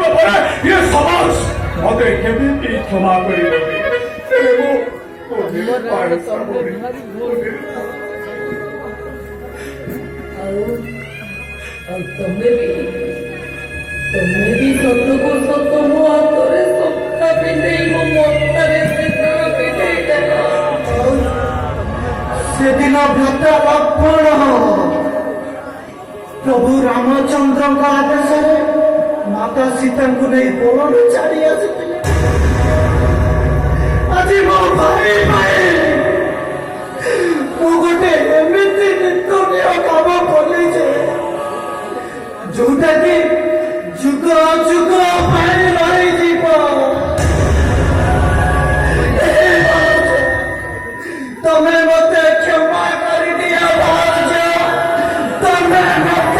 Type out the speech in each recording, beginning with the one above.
ये समाज मते केमिति क्षमा करिदेबे एबो तमे भी सत्य को सत्य मो हाथरे सत्ता पिंधे मो मत्तारे सिद्धार पिंधे देला से दिन व्रत लक्षण प्रभु रामचंद्र आदेश माता सीता को नहीं बोल छाड़ी आसिले आज मो भाई भाई मु गोटे एमिति नित्य काम कले जोटा कि जुग जुग रही जीव तमें मत क्षमा कर दिया भाज तमें मत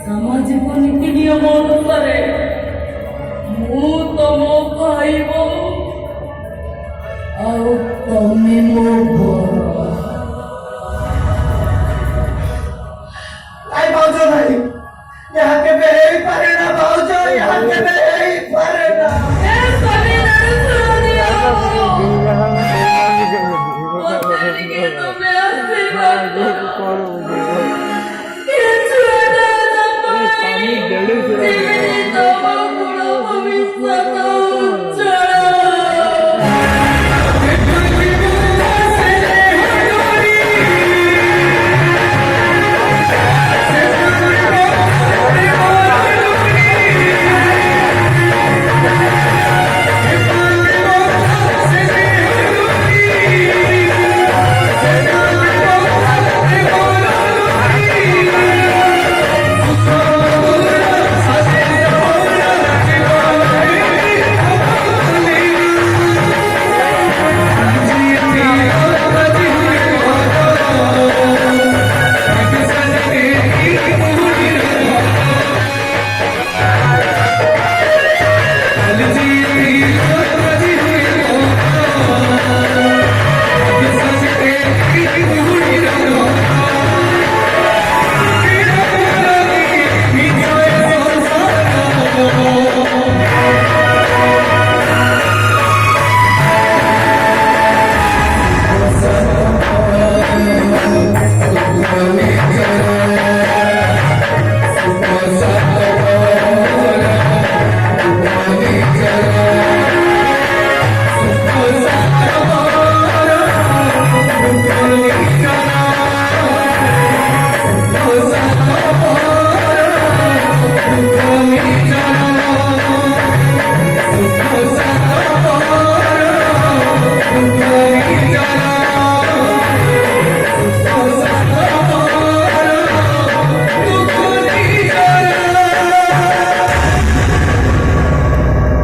सामाजिक नीति नियम अनुसार मु तुम भाई तमे मो भाज नहीं यहाँ के पारे ना भाज यहाँ के पारे ना भविष्य